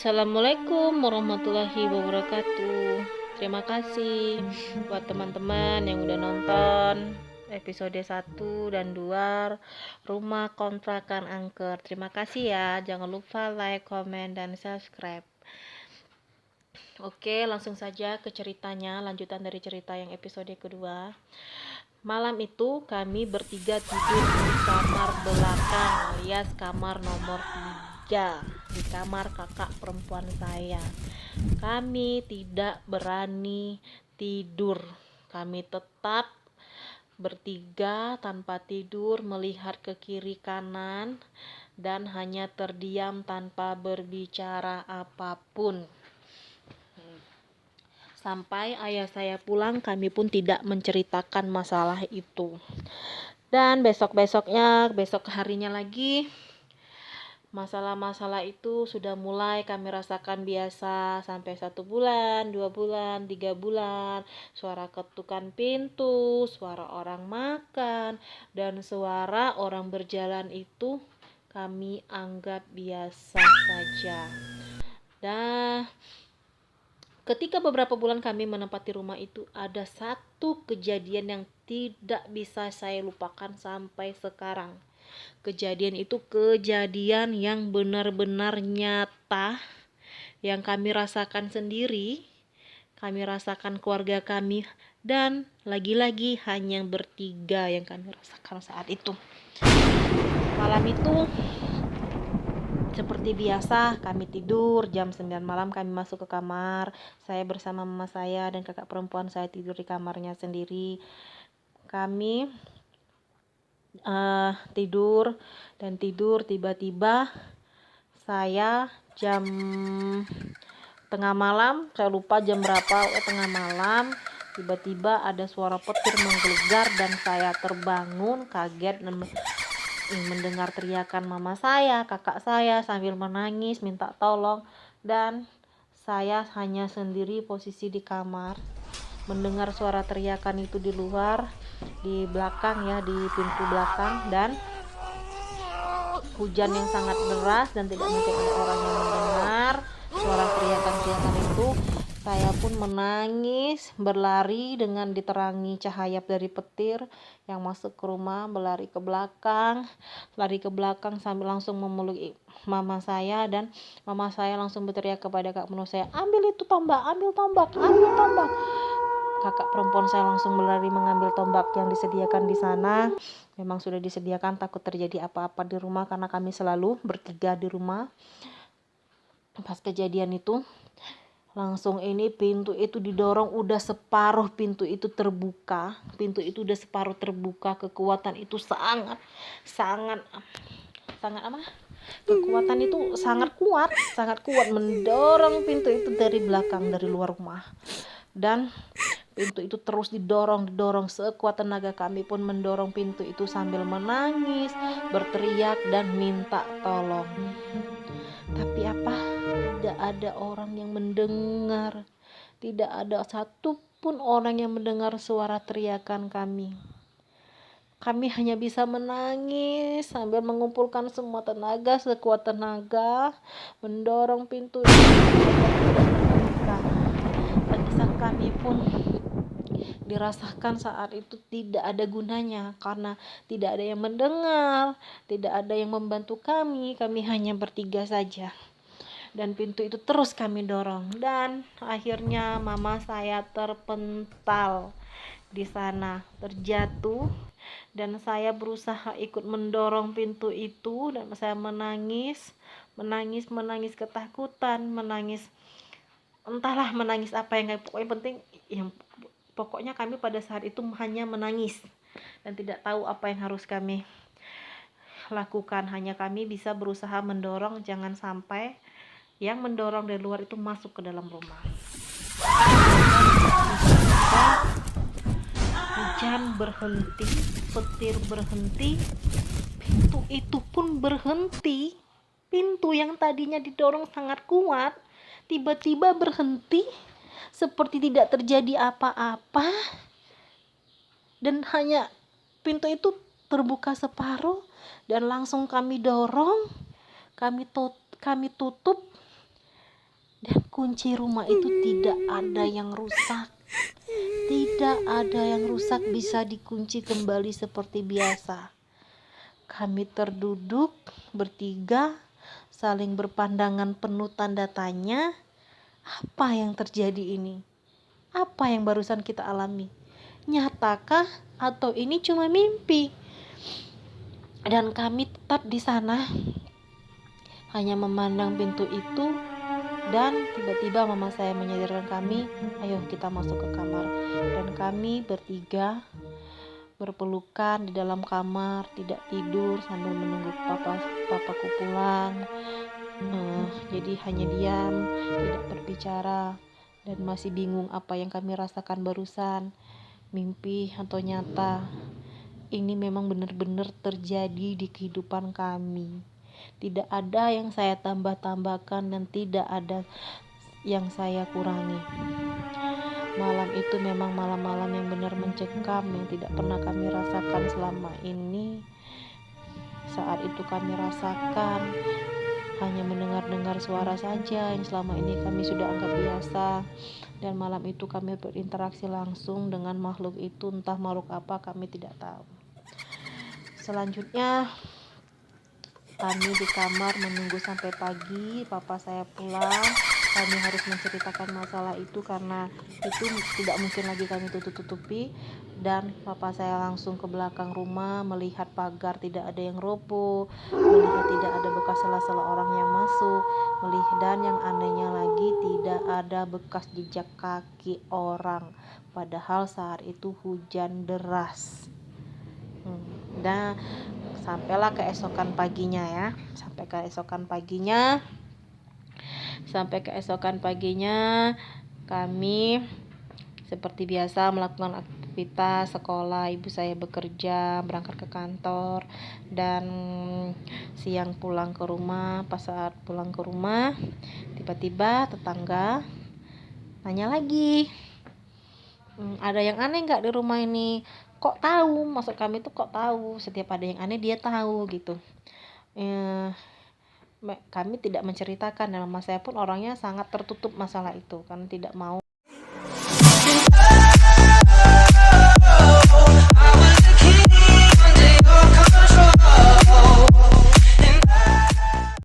Assalamualaikum warahmatullahi wabarakatuh. Terima kasih buat teman-teman yang udah nonton episode 1 dan 2 Rumah Kontrakan Angker. Terima kasih ya. Jangan lupa like, komen, dan subscribe. Oke, langsung saja ke ceritanya. Lanjutan dari cerita yang episode kedua. Malam itu kami bertiga tidur di kamar belakang alias kamar nomor 3, di kamar kakak perempuan saya. Kami tidak berani tidur. Kami tetap bertiga tanpa tidur, melihat ke kiri kanan dan hanya terdiam tanpa berbicara apapun. Sampai ayah saya pulang, kami pun tidak menceritakan masalah itu. Dan besok harinya lagi, masalah-masalah itu sudah mulai kami rasakan biasa sampai 1 bulan, 2 bulan, 3 bulan. Suara ketukan pintu, suara orang makan, dan suara orang berjalan itu kami anggap biasa saja. Dan ketika beberapa bulan kami menempati rumah itu, ada satu kejadian yang tidak bisa saya lupakan sampai sekarang. Kejadian itu kejadian yang benar-benar nyata, yang kami rasakan sendiri, kami rasakan keluarga kami, dan lagi-lagi hanya bertiga yang kami rasakan saat itu. Malam itu seperti biasa, kami tidur jam 9 malam, kami masuk ke kamar. Saya bersama mama saya dan kakak perempuan saya tidur di kamarnya sendiri. Kami tidur, tiba-tiba saya jam tengah malam, saya lupa jam berapa, tengah malam, tiba-tiba ada suara petir menggelegar dan saya terbangun kaget dan mendengar teriakan mama saya, kakak saya sambil menangis minta tolong, dan saya hanya sendiri posisi di kamar mendengar suara teriakan itu di luar, di belakang ya, di pintu belakang, dan hujan yang sangat deras dan tidak mungkin ada orang yang mendengar suara teriakan itu. Saya pun menangis, berlari dengan diterangi cahaya dari petir yang masuk ke rumah, berlari ke belakang sambil langsung memeluk mama saya, dan mama saya langsung berteriak kepada kakak perempuan saya, ambil tombak. Kakak perempuan saya langsung berlari mengambil tombak yang disediakan di sana. Memang sudah disediakan, takut terjadi apa-apa di rumah karena kami selalu bertiga di rumah. Pas kejadian itu langsung ini pintu itu didorong, udah separuh pintu itu terbuka, kekuatan itu sangat apa, kekuatan itu sangat kuat mendorong pintu itu dari belakang, dari luar rumah, dan pintu itu terus didorong sekuat tenaga. Kami pun mendorong pintu itu sambil menangis, berteriak dan minta tolong. Tapi apa? Tidak ada orang yang mendengar. Tidak ada satupun orang yang mendengar suara teriakan kami. Kami hanya bisa menangis sambil mengumpulkan semua tenaga, sekuat tenaga, mendorong pintu itu. Tangisan kami pun dirasakan saat itu tidak ada gunanya karena tidak ada yang mendengar, tidak ada yang membantu kami hanya bertiga saja. Dan pintu itu terus kami dorong, dan akhirnya mama saya terpental di sana, terjatuh, dan saya berusaha ikut mendorong pintu itu, dan saya menangis ketakutan, entahlah menangis apa yang penting yang pokoknya kami pada saat itu hanya menangis dan tidak tahu apa yang harus kami lakukan. Hanya kami bisa berusaha mendorong jangan sampai yang mendorong dari luar itu masuk ke dalam rumah. Hujan berhenti, petir berhenti, pintu itu pun berhenti. Pintu yang tadinya didorong sangat kuat tiba-tiba berhenti seperti tidak terjadi apa-apa, dan hanya pintu itu terbuka separuh dan langsung kami dorong, kami tutup, kunci rumah itu tidak ada yang rusak. Tidak ada yang rusak, bisa dikunci kembali seperti biasa. Kami terduduk bertiga, saling berpandangan penuh tanda tanya. Apa yang terjadi ini? Apa yang barusan kita alami? Nyatakah atau ini cuma mimpi? Dan kami tetap di sana, hanya memandang pintu itu. Dan tiba-tiba mama saya menyadarkan kami, ayo kita masuk ke kamar. Dan kami bertiga berpelukan di dalam kamar, tidak tidur sambil menunggu papaku pulang. Jadi hanya diam, tidak berbicara, dan masih bingung apa yang kami rasakan barusan, mimpi atau nyata. Ini memang benar-benar terjadi di kehidupan kami. Tidak ada yang saya tambah-tambahkan dan tidak ada yang saya kurangi. Malam itu memang malam-malam yang benar mencekam, yang tidak pernah kami rasakan selama ini. Saat itu kami rasakan hanya mendengar-dengar suara saja yang selama ini kami sudah anggap biasa. Dan malam itu kami berinteraksi langsung dengan makhluk itu, entah makhluk apa kami tidak tahu. Selanjutnya kami di kamar menunggu sampai pagi papa saya pulang. Kami harus menceritakan masalah itu karena itu tidak mungkin lagi kami tutup-tutupi. Dan papa saya langsung ke belakang rumah, melihat pagar tidak ada yang roboh, melihat tidak ada bekas sela-sela orang yang masuk, dan yang anehnya lagi tidak ada bekas jejak kaki orang, padahal saat itu hujan deras. Dan sampailah keesokan paginya kami seperti biasa melakukan aktivitas sekolah. Ibu saya bekerja, berangkat ke kantor, dan siang pulang ke rumah. Pas saat pulang ke rumah, tiba-tiba tetangga nanya lagi, ada yang aneh nggak di rumah ini? Kok tahu? Maksud kami tuh kok tahu? Setiap ada yang aneh dia tahu gitu. Kami tidak menceritakan, dan mama saya pun orangnya sangat tertutup masalah itu, kan tidak mau